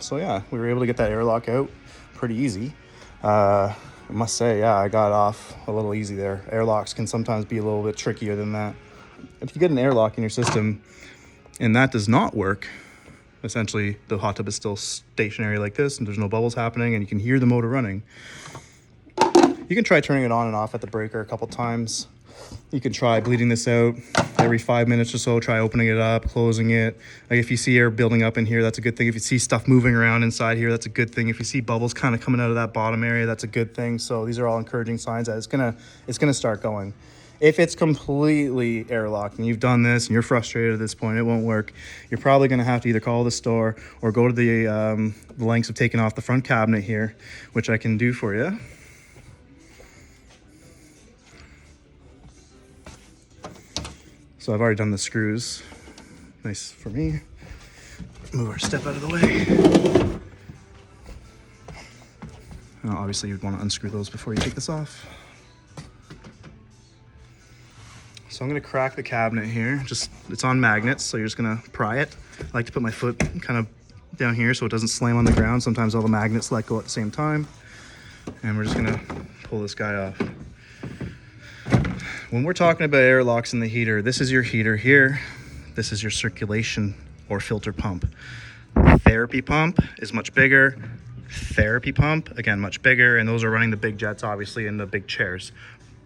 So yeah, we were able to get that airlock out pretty easy. I must say, yeah, I got off a little easy there. Airlocks can sometimes be a little bit trickier than that. If you get an airlock in your system and that does not work, essentially the hot tub is still stationary like this and there's no bubbles happening and you can hear the motor running, you can try turning it on and off at the breaker a couple times. You can try bleeding this out every 5 minutes or so. Try opening it up, closing it. Like if you see air building up in here, that's a good thing. If you see stuff moving around inside here, that's a good thing. If you see bubbles kind of coming out of that bottom area, that's a good thing. So these are all encouraging signs that it's gonna start going. If it's completely airlocked and you've done this and you're frustrated at this point, it won't work, you're probably gonna have to either call the store or go to the lengths of taking off the front cabinet here, which I can do for you. So I've already done the screws. Nice for me. Move our step out of the way. Now, obviously you'd want to unscrew those before you take this off. So I'm gonna crack the cabinet here. It's on magnets, so you're just gonna pry it. I like to put my foot kind of down here so it doesn't slam on the ground. Sometimes all the magnets let go at the same time. And we're just gonna pull this guy off. When we're talking about airlocks in the heater, this is your heater here. This is your circulation or filter pump. Therapy pump is much bigger. Therapy pump, again, much bigger. And those are running the big jets, obviously, in the big chairs.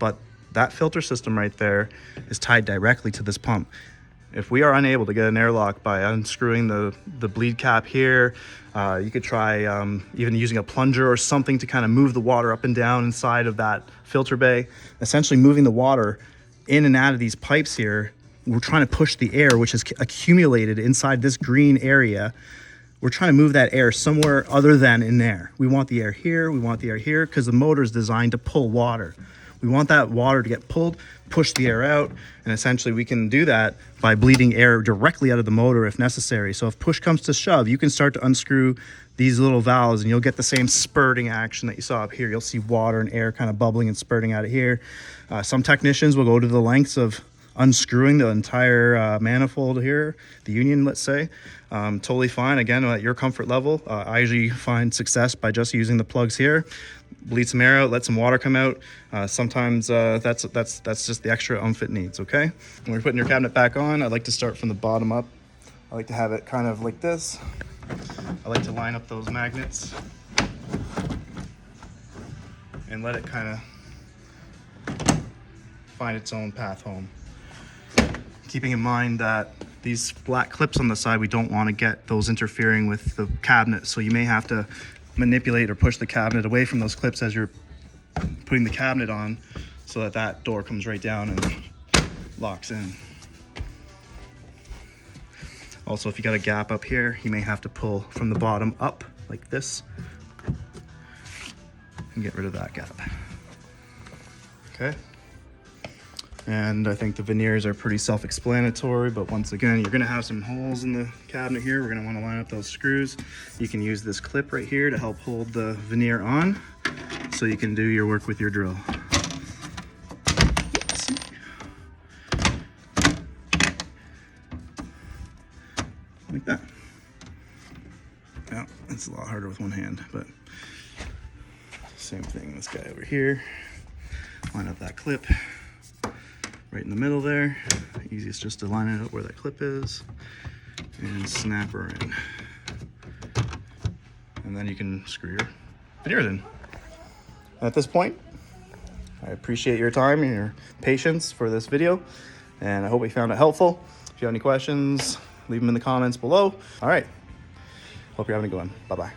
But that filter system right there is tied directly to this pump. If we are unable to get an airlock by unscrewing the bleed cap here, you could try even using a plunger or something to kind of move the water up and down inside of that filter bay. Essentially moving the water in and out of these pipes here. We're trying to push the air, which is accumulated inside this green area. We're trying to move that air somewhere other than in there. We want the air here, we want the air here, because the motor is designed to pull water. We want that water to get pulled, push the air out, and essentially we can do that by bleeding air directly out of the motor if necessary. So if push comes to shove, you can start to unscrew these little valves and you'll get the same spurting action that you saw up here. You'll see water and air kind of bubbling and spurting out of here. Some technicians will go to the lengths of unscrewing the entire manifold here, the union, let's say. Totally fine, again, at your comfort level. I usually find success by just using the plugs here. Bleed some air out, let some water come out. Sometimes that's just the extra oomph it needs, okay? When you're putting your cabinet back on, I like to start from the bottom up. I like to have it kind of like this. I like to line up those magnets and let it kind of find its own path home. Keeping in mind that these black clips on the side, we don't want to get those interfering with the cabinet. So you may have to manipulate or push the cabinet away from those clips as you're putting the cabinet on so that that door comes right down and locks in. Also, if you got a gap up here, you may have to pull from the bottom up like this and get rid of that gap. Okay. And I think the veneers are pretty self-explanatory, but once again, you're gonna have some holes in the cabinet here. We're gonna wanna line up those screws. You can use this clip right here to help hold the veneer on so you can do your work with your drill. Like that. Yeah, it's a lot harder with one hand, but same thing, this guy over here. Line up that clip. Right in the middle there. Easiest just to line it up where that clip is and snap her in. And then you can screw your veneers in. At this point, I appreciate your time and your patience for this video, and I hope you found it helpful. If you have any questions, leave them in the comments below. All right. Hope you're having a good one. Bye-bye.